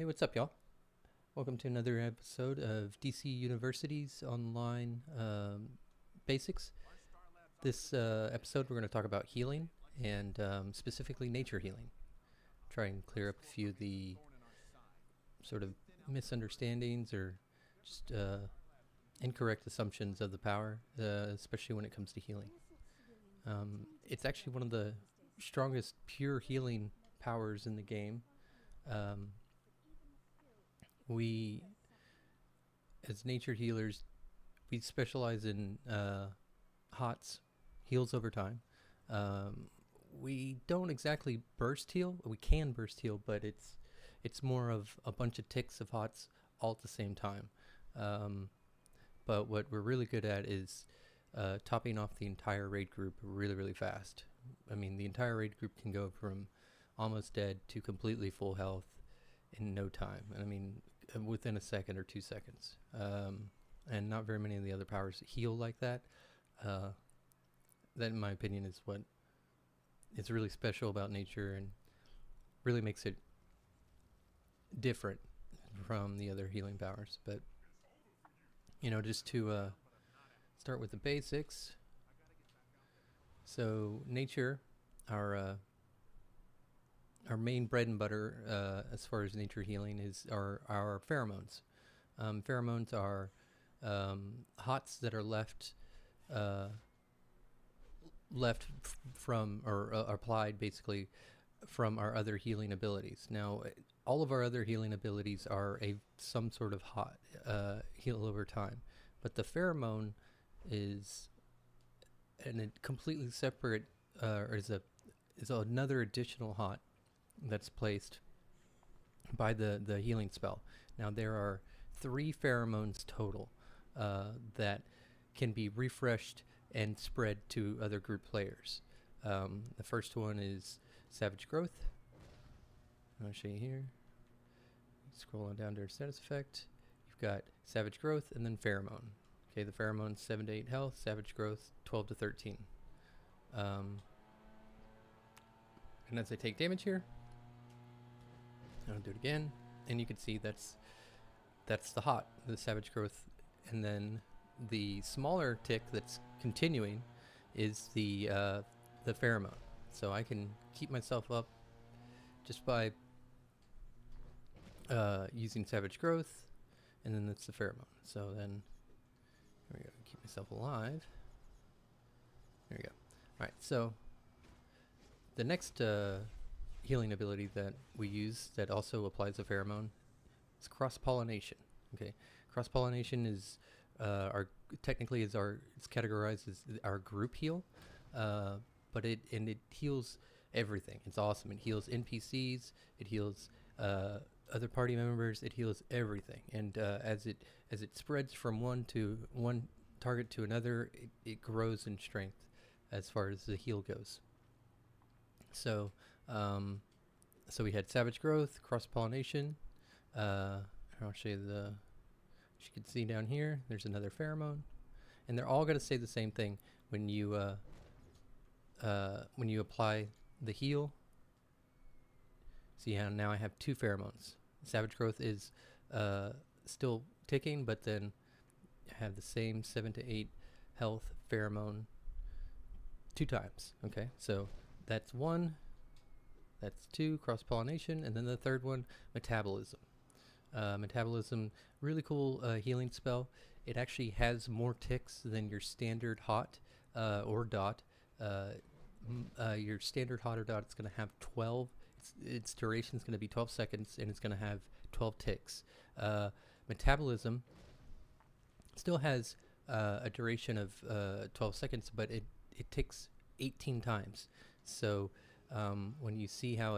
Hey, what's up, y'all? Welcome to another episode of DC University's online basics. This episode, we're going to talk about healing and specifically nature healing. Try and clear up a few of the sort of misunderstandings or just incorrect assumptions of the power, especially when it comes to healing. It's actually one of the strongest pure healing powers in the game. Um, we, as nature healers, we specialize in HOTS, heals over time. Um, we don't exactly burst heal. We can burst heal, but it's more of a bunch of ticks of HOTS all at the same time. Um, but what we're really good at is topping off the entire raid group really, really fast. I mean, the entire raid group can go from almost dead to completely full health in no time. And I mean, within a second or 2 seconds. And not very many of the other powers heal like that. That, in my opinion, is what is really special about nature and really makes it different from the other healing powers. But, just to start with the basics. So, nature, our main bread and butter as far as nature healing is our pheromones. Pheromones are HOTS that are left from or applied basically from our other healing abilities. Now, all of our other healing abilities are some sort of hot heal over time, but the pheromone is a completely separate or is another additional hot that's placed by the healing spell. Now, there are 3 pheromones total that can be refreshed and spread to other group players. The first one is Savage Growth. I'll show you here. Scroll on down to status effect. You've got Savage Growth and then Pheromone. Okay, the Pheromone 7 to 8 health, Savage Growth 12 to 13. And as I take damage here, I'll do it again, and you can see that's the hot, the Savage Growth, and then the smaller tick that's continuing is the pheromone. So I can keep myself up just by using Savage Growth, and then that's the pheromone. So then, here we go, keep myself alive. There we go. All right, so the next healing ability that we use that also applies a pheromone is cross-pollination. Okay, cross-pollination is it's categorized as our group heal, but it heals everything. It's awesome. It heals NPCs. It heals other party members. It heals everything. And as it spreads from one target to another, it grows in strength as far as the heal goes. So we had Savage Growth, cross-pollination. I'll show you as you can see down here, there's another pheromone, and they're all going to say the same thing when you apply the heal. See how now I have 2 pheromones. Savage Growth is still ticking, but then I have the same 7 to 8 health pheromone 2 times. Okay, so that's 1, that's 2, cross-pollination, and then the third one, metabolism. Metabolism, really cool healing spell. It actually has more ticks than your standard hot or dot. Your standard hot or dot is going to have 12. Its duration is going to be 12 seconds, and it's going to have 12 ticks. Metabolism still has a duration of 12 seconds, but it ticks 18 times. So when you see how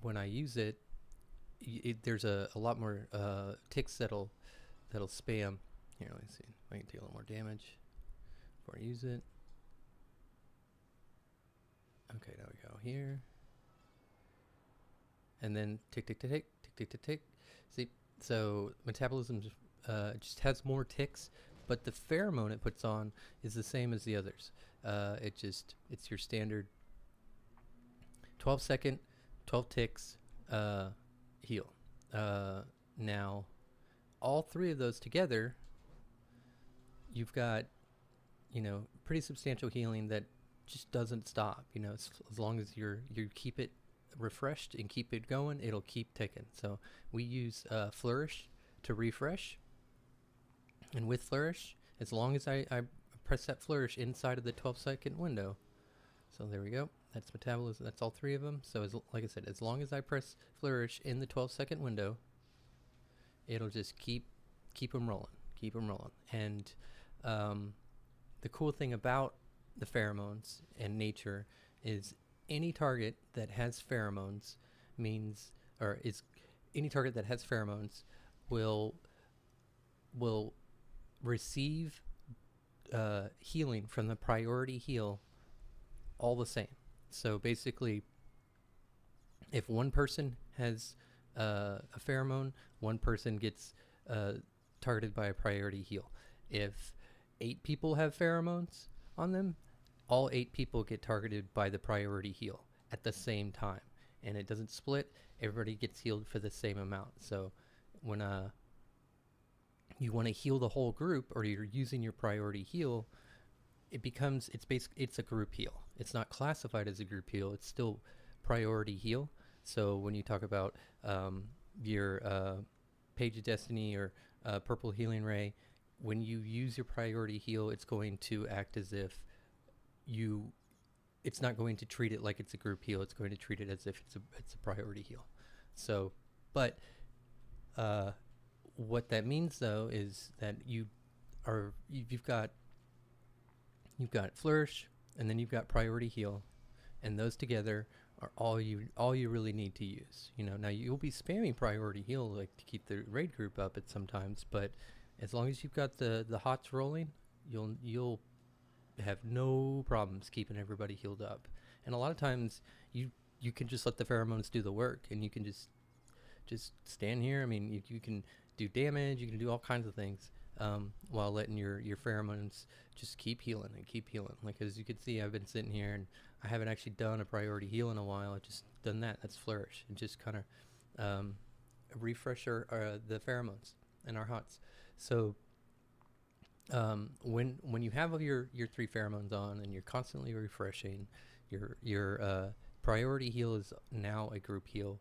when I use it, there's a lot more ticks that'll spam. Here, let me see. I can take a little more damage before I use it. Okay, now we go here, and then tick tick tick tick tick tick tick. See, so metabolism just has more ticks, but the pheromone it puts on is the same as the others. It's your standard 12 second, 12 ticks heal. Now, all three of those together, you've got, pretty substantial healing that just doesn't stop. As long as you keep it refreshed and keep it going, it'll keep ticking. So we use Flourish to refresh, and with Flourish, as long as I press that Flourish inside of the 12-second window. So there we go. That's metabolism. That's all three of them. So like I said, as long as I press Flourish in the 12-second window, it'll just keep them rolling. And the cool thing about the pheromones and nature is any target that has pheromones will receive healing from the priority heal all the same. So basically, if one person has a pheromone, one person gets targeted by a priority heal. If 8 people have pheromones on them, all 8 people get targeted by the priority heal at the same time, and it doesn't split. Everybody gets healed for the same amount. So when you want to heal the whole group, or you're using your priority heal, it's a group heal. It's not classified as a group heal. It's still priority heal. So when you talk about your Page of Destiny or Purple Healing Ray, when you use your priority heal, it's going to act as if it's not going to treat it like it's a group heal. It's going to treat it as if it's a priority heal. So, but what that means though is that you've got Flourish, and then you've got priority heal, and those together are all you really need to use. Now you'll be spamming priority heal like to keep the raid group up at sometimes, but as long as you've got the hots rolling, you'll have no problems keeping everybody healed up. And a lot of times you can just let the pheromones do the work, and you can just stand here. I mean, you can do damage, you can do all kinds of things, while letting your pheromones just keep healing. Like, as you can see, I've been sitting here and I haven't actually done a priority heal in a while. I've just done that. That's Flourish, and just kind of refresh the pheromones and our hots. So when you have your 3 pheromones on and you're constantly refreshing, your priority heal is now a group heal.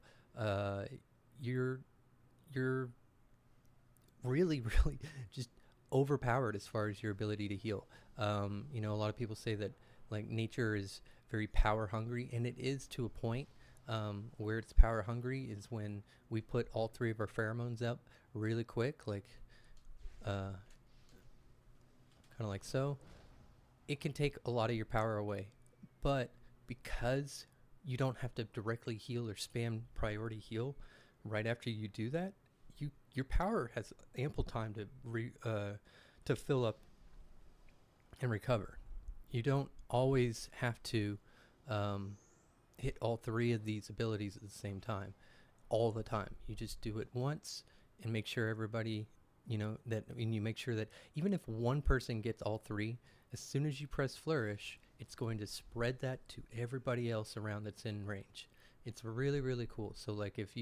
You're really just overpowered as far as your ability to heal. A lot of people say that like nature is very power hungry, and it is to a point. Where it's power hungry is when we put all 3 of our pheromones up really quick, like kind of like so. It can take a lot of your power away, but because you don't have to directly heal or spam priority heal right after you do that, your power has ample time to fill up and recover. You don't always have to hit all 3 of these abilities at the same time all the time. You just do it once and make sure everybody, you make sure that even if one person gets all 3, as soon as you press Flourish, it's going to spread that to everybody else around that's in range. It's really, really cool. So like if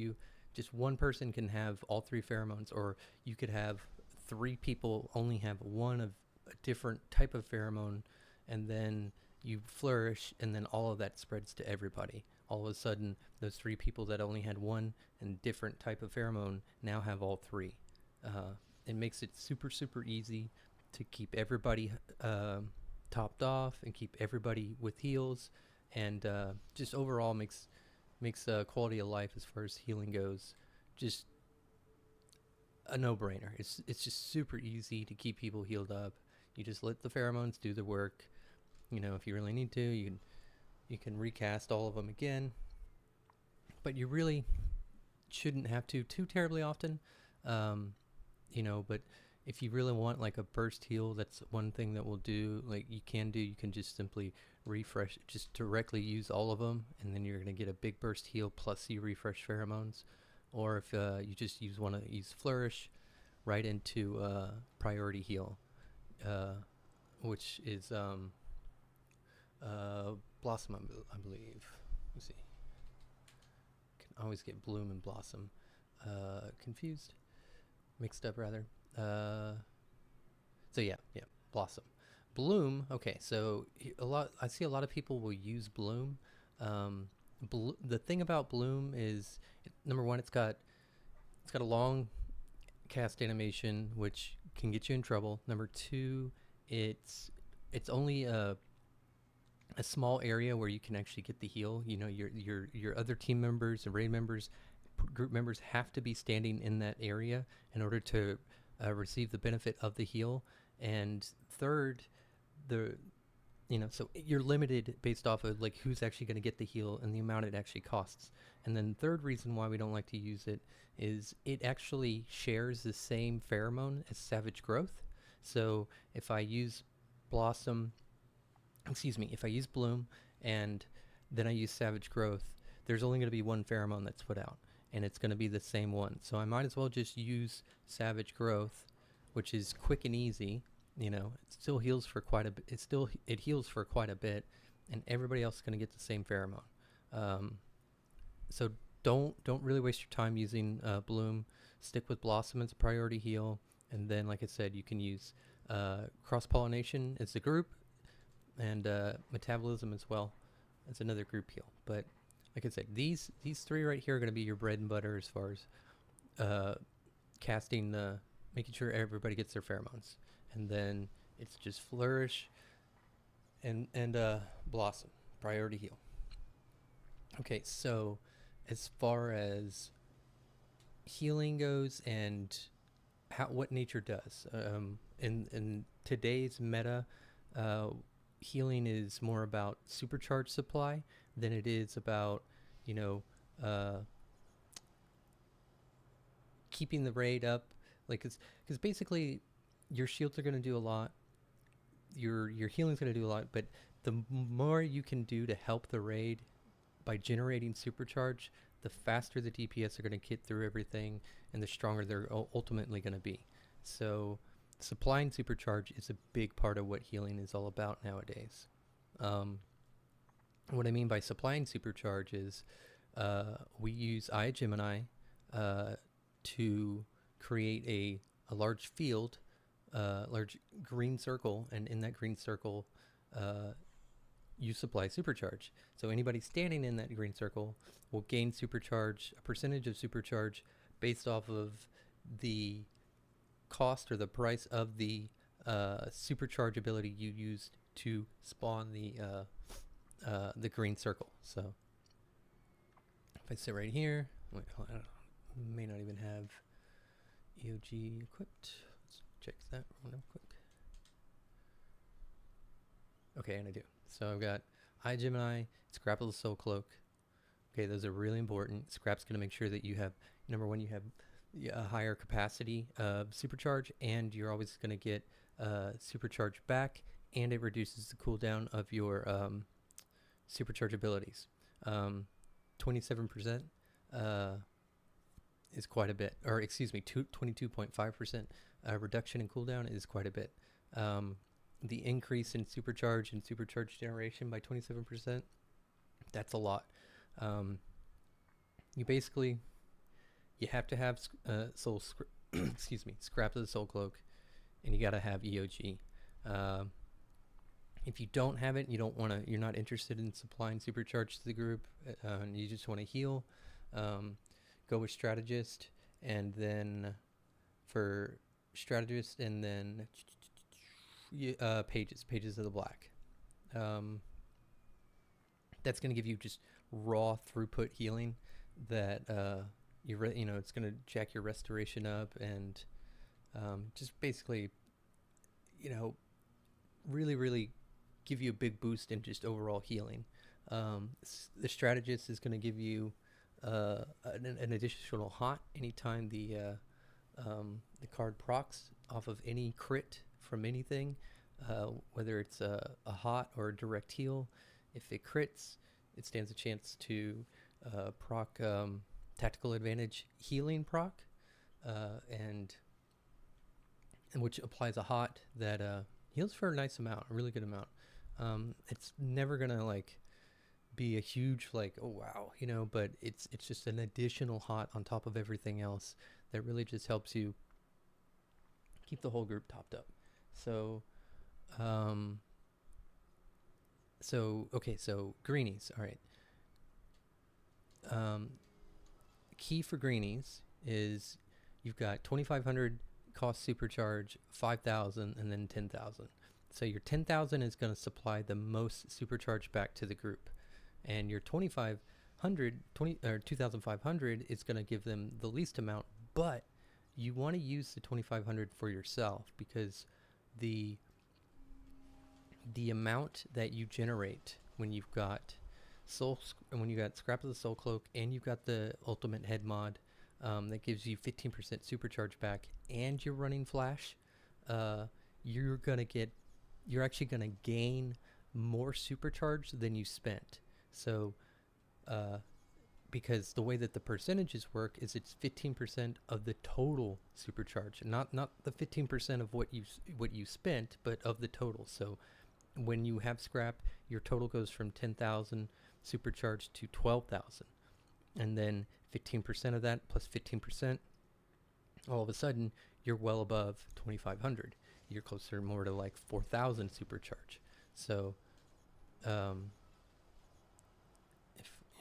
just one person can have all 3 pheromones, or you could have 3 people only have one of a different type of pheromone, and then you Flourish, and then all of that spreads to everybody. All of a sudden, those 3 people that only had one and different type of pheromone now have all 3. It makes it super, super easy to keep everybody topped off and keep everybody with heals, and just overall makes quality of life as far as healing goes just a no-brainer. It's just super easy to keep people healed up. You just let the pheromones do the work. If you really need to, you can recast all of them again, but you really shouldn't have to too terribly often. But if you really want like a burst heal, that's one thing that we'll do. Like you can just simply refresh, just directly use all of them, and then you're going to get a big burst heal plus you refresh pheromones. Or if you just use Flourish right into priority heal, which is Blossom, I believe. Let me see. Can always get Bloom and Blossom. confused, mixed up rather. So yeah, Blossom. Bloom. Okay, so I see a lot of people will use Bloom. Um, the thing about Bloom is, number one, it's got a long cast animation, which can get you in trouble. Number two, it's only a small area where you can actually get the heal. You know, your other team members and raid members, group members have to be standing in that area in order to receive the benefit of the heal. And third, the so you're limited based off of like who's actually going to get the heal and the amount it actually costs. And then third reason why we don't like to use it is it actually shares the same pheromone as Savage Growth. So if I use Blossom, if I use Bloom and then I use Savage Growth, there's only going to be one pheromone that's put out, and it's going to be the same one. So I might as well just use Savage Growth, which is quick and easy. It still heals for quite a bit. It heals for quite a bit, and everybody else is going to get the same pheromone. So don't really waste your time using Bloom. Stick with Blossom as a priority heal, and then, like I said, you can use Cross Pollination as a group, and Metabolism as well as another group heal. But like I said, these three right here are going to be your bread and butter as far as casting, making sure everybody gets their pheromones. And then it's just Flourish and Blossom, priority heal. Okay, so as far as healing goes and what nature does, in today's meta, healing is more about supercharge supply than it is about keeping the raid up. Like, because basically your shields are going to do a lot, your healing's going to do a lot, but the more you can do to help the raid by generating supercharge, the faster the DPS are going to get through everything, and the stronger they're ultimately going to be. So supplying supercharge is a big part of what healing is all about nowadays. What I mean by supplying supercharge is we use iGemini to create a large field, large green circle, and in that green circle you supply supercharge. So anybody standing in that green circle will gain supercharge, a percentage of supercharge based off of the cost or the price of the supercharge ability you used to spawn the green circle. So if I sit right here, wait, I don't know, may not even have EOG equipped. Let's check that real quick. Okay, and I do. So I've got iGemini, Scrap of the Soul Cloak. Okay, those are really important. Scrap's going to make sure that you have, number one, you have a higher capacity of supercharge, and you're always going to get supercharge back, and it reduces the cooldown of your supercharge abilities. 27% is quite a bit, or excuse me, 22.5% reduction in cooldown is quite a bit. The increase in supercharge and supercharge generation by 27%, that's a lot. You have to have Scrap of the Soul Cloak, and you got to have EOG. If you don't have it, you're not interested in supplying supercharge to the group, and you just want to heal, go with Strategist, and then for Strategist, and then Pages of the Black. That's going to give you just raw throughput healing that it's going to jack your restoration up, and just basically really give you a big boost in just overall healing. The Strategist is going to give you an additional hot anytime the card procs off of any crit from anything, whether it's a hot or a direct heal. If it crits, it stands a chance to proc Tactical Advantage healing proc, and which applies a hot that heals for a nice amount, a really good amount. It's never gonna be a huge like, oh wow, you know, but it's just an additional hot on top of everything else that really just helps you keep the whole group topped up. So um okay, so greenies. All right. Um Key for greenies is you've got 2500 cost supercharge, 5000, and then 10,000. So your 10,000 is going to supply the most supercharge back to the group, and your 2500 or 2500 is going to give them the least amount. But you want to use the 2500 for yourself, because the amount that you generate when you've got when you got Scrap of the Soul Cloak and you've got the Ultimate Head mod, that gives you 15% supercharge back, and you're running Flash, you're actually gonna gain more supercharge than you spent. So because the way that the percentages work is it's 15% of the total supercharge, not the 15% of what you spent, but of the total. So when you have scrap, your total goes from 10,000 supercharged to 12,000, and then 15% of that plus 15%, all of a sudden you're well above 2,500. You're closer more to like 4,000 supercharge. So if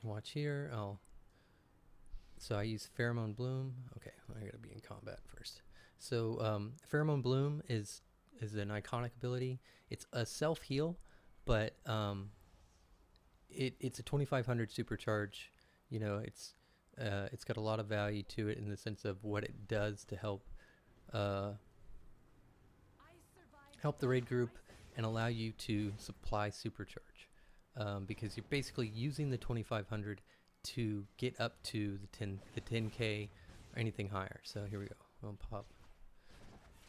you watch here, so I use Pheromone Bloom. Okay, I gotta be in combat first. So Pheromone Bloom is an iconic ability. It's a self-heal, but it's a 2,500 supercharge. You know, it's got a lot of value to it in the sense of what it does to help the raid group and allow you to supply supercharge, because you're basically using the 2,500 to get up to the 10k or anything higher. So here we go. I'll pop.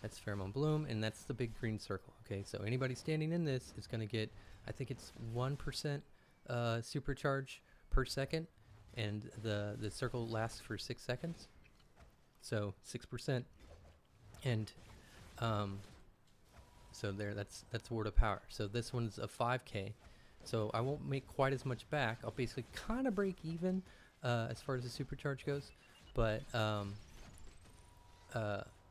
That's Pheromone Bloom, and that's the big green circle. Okay, so anybody standing in this is going to get, I think it's 1% supercharge per second, and the circle lasts for 6 seconds. So 6%, and so there, that's Word of Power. So this one's a 5k, so I won't make quite as much back. I'll basically kind of break even as far as the supercharge goes, but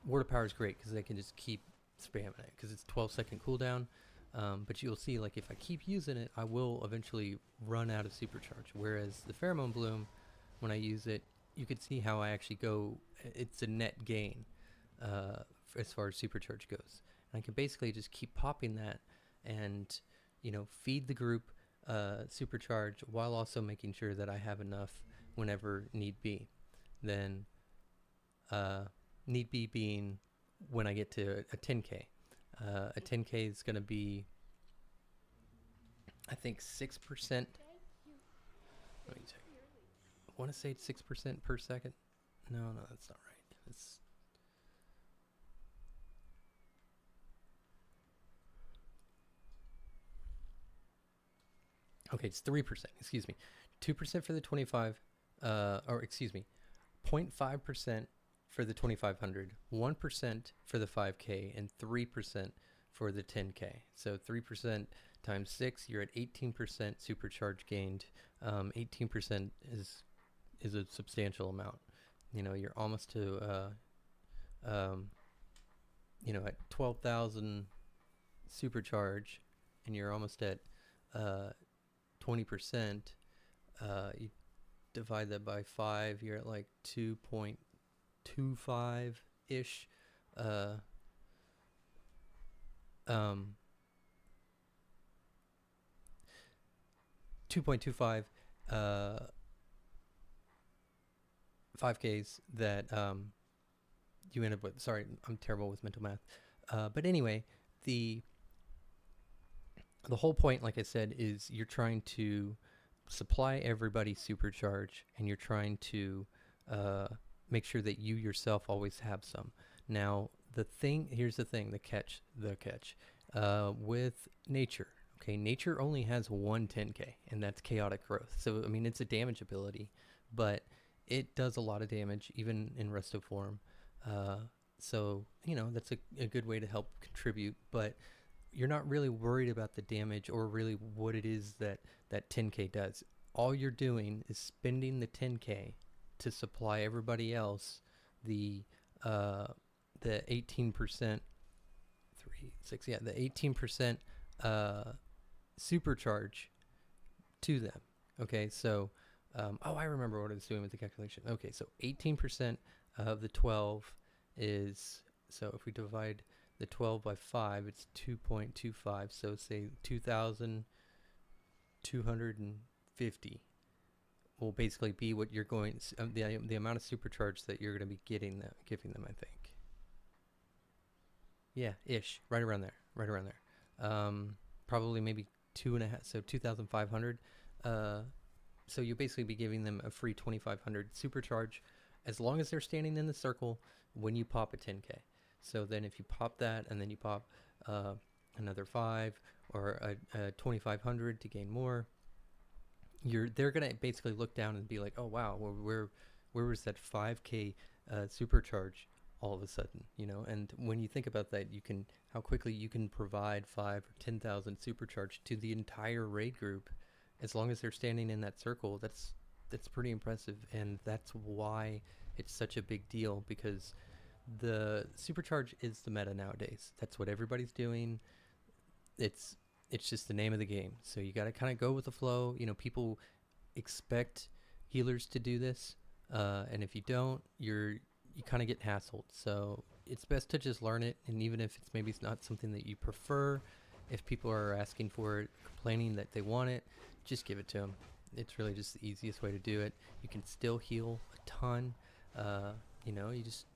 Word of Power is great because they can just keep spamming it because it's 12-second cooldown. But you'll see, like, if I keep using it, I will eventually run out of supercharge. Whereas the Pheromone Bloom, when I use it, you can see how I actually go. It's a net gain as far as supercharge goes. And I can basically just keep popping that and, you know, feed the group supercharge while also making sure that I have enough whenever need be. Then need be being when I get to a 10k. A 10k is going to be, I think, 6%. Let me check. I want to say 6% per second. No, that's not right. It's okay. It's 3%. Excuse me. 2% for the 25, or excuse me, 0.5% for the 2,500, 1% for the 5k, and 3% for the 10k. So 3% times 6, you're at 18% supercharge gained. 18% is a substantial amount. You know, you're almost to you know, at 12,000 supercharge, and you're almost at 20%. You divide that by 5, you're at like 2.25 ish. 2.25 5Ks that you end up with. Sorry, I'm terrible with mental math. But anyway, the whole point, like I said, is you're trying to supply everybody supercharge, and you're trying to make sure that you yourself always have some. Now, here's the thing, the catch, with nature. Okay, nature only has one 10k, and that's chaotic growth. So, I mean, it's a damage ability, but it does a lot of damage, even in resto form. So, you know, that's a good way to help contribute. But you're not really worried about the damage or really what it is that that 10K does. All you're doing is spending the 10K to supply everybody else the uh, the 18% 3 6 yeah the 18% uh, supercharge to them. Okay, so oh, I remember what I was doing with the calculation. Okay, so 18% of the 12 is, so if we divide the 12 by 5, it's 2.25. So say 2,250 will basically be what you're going, the amount of supercharge that you're going to be giving them, I think. Yeah, ish, right around there, right around there. Probably maybe 2.5, so 2,500. Uh, so you'll basically be giving them a free 2,500 supercharge as long as they're standing in the circle when you pop a 10K. So then if you pop that and then you pop another 5 or a 2,500 to gain more, they're gonna basically look down and be like, oh wow, where was that 5K supercharge all of a sudden, you know? And when you think about that, you can, how quickly you can provide 5 or 10,000 supercharge to the entire raid group as long as they're standing in that circle. That's pretty impressive, and that's why it's such a big deal, because the supercharge is the meta nowadays. That's what everybody's doing. It's it's just the name of the game. So you got to kind of go with the flow. You know, people expect healers to do this, and if you don't, you kind of get hassled. So it's best to just learn it, and even if it's not something that you prefer, if people are asking for it, complaining that they want it, just give it to them. It's really just the easiest way to do it. You can still heal a ton. You know, you just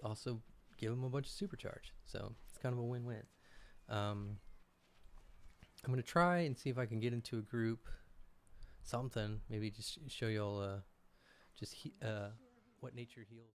also give them a bunch of supercharge. So it's kind of a win-win. I'm going to try and see if I can get into a group, something, maybe just show y'all what nature heals.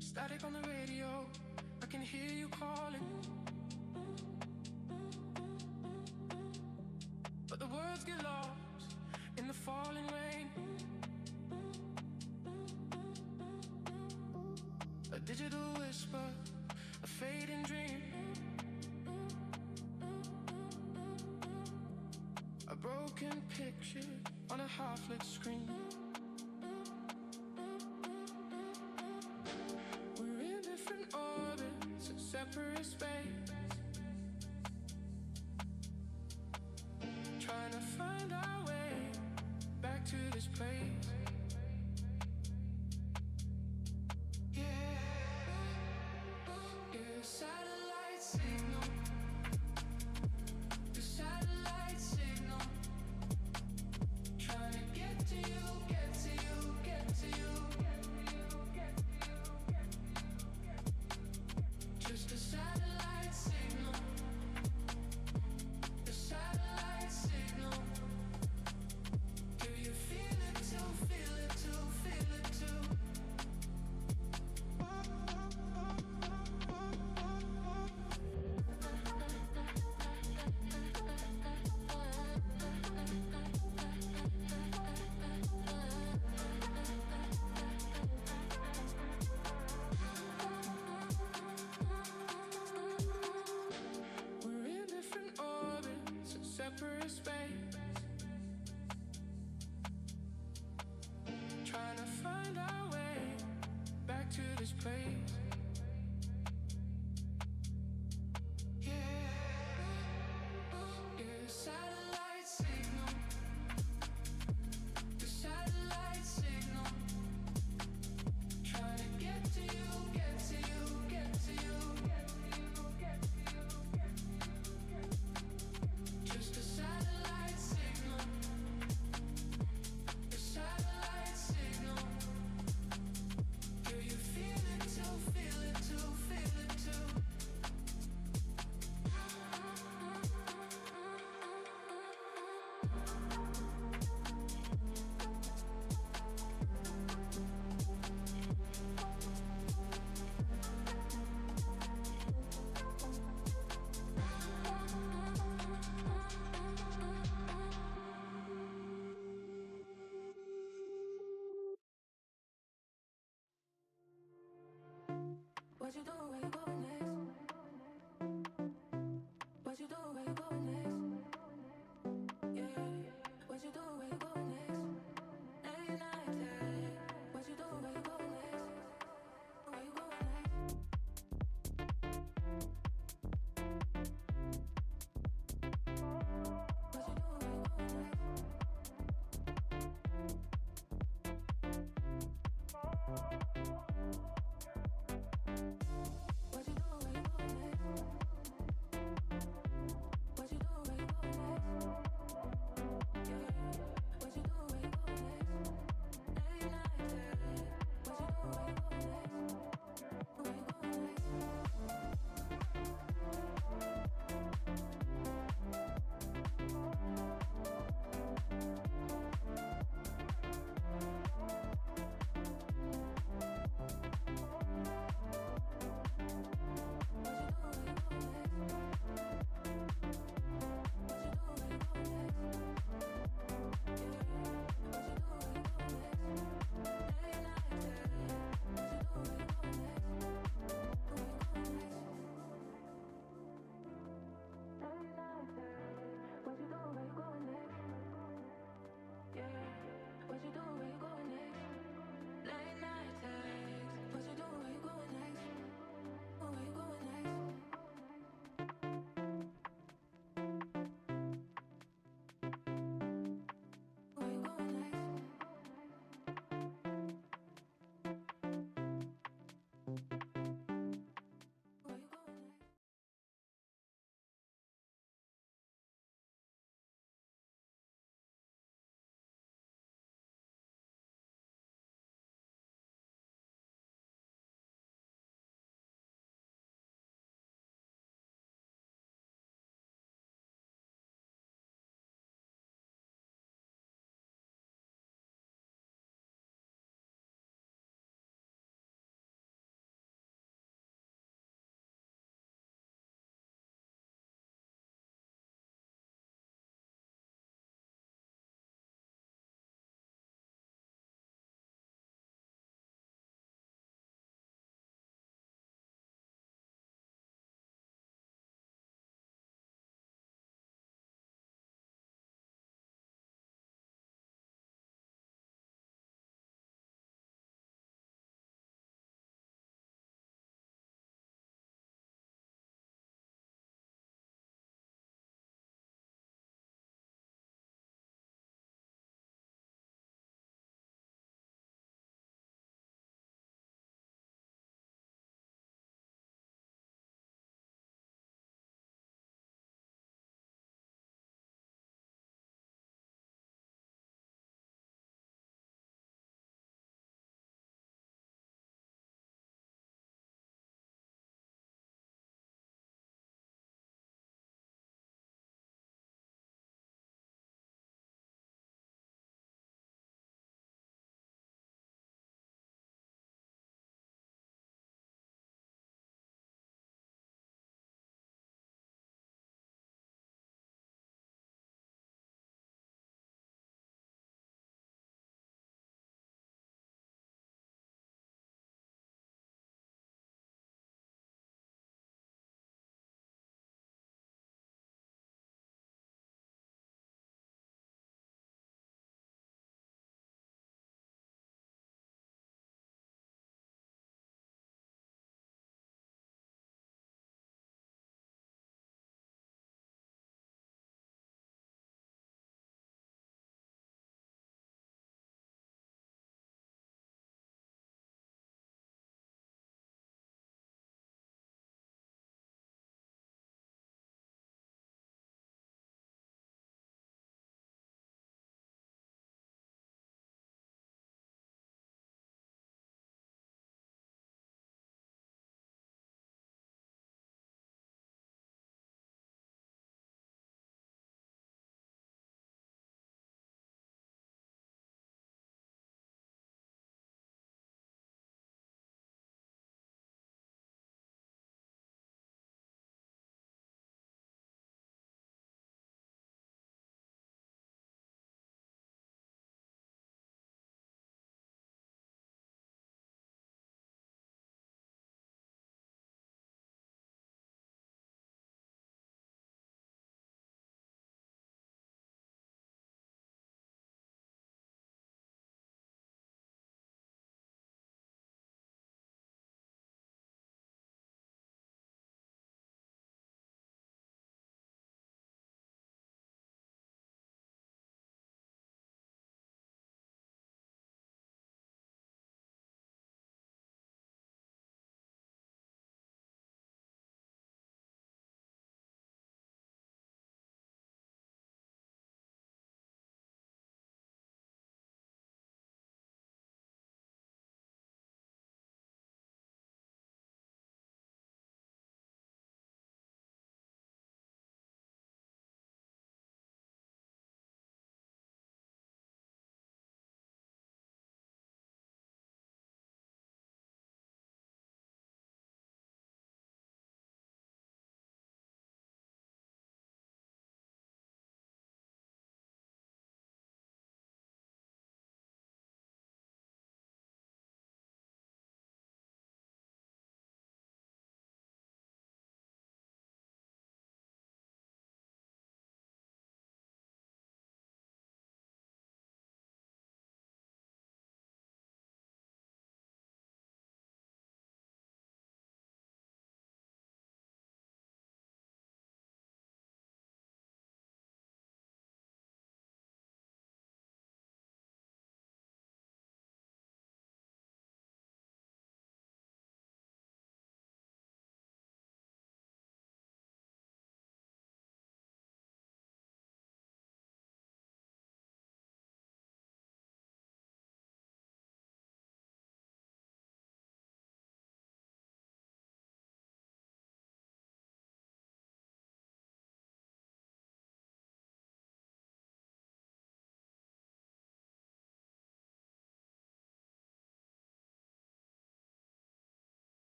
Static on the radio, I can hear you calling, but the words get lost in the falling rain. A digital whisper, a fading dream, a broken picture on a half-lit screen. We're in different orbits, in separate space, trying to find our way back to this place. Satellite signal, the satellite signal, trying to get to you, get to you, get to you, just a satellite signal, the satellite signal. Do you feel it too, feel it too, feel it too? Separate space, trying to find our way back to this place. Yeah, satellite signal, the satellite signal, trying to get to you, get to you, get to you, get to you, get to you, get to you. Just a satellite. you do? Where you going next? What you do? Where you going next? Yeah. What you do? Where you going next? Late night, yeah. What you do? Where you going next? Where you going next? What you do? Where you going next?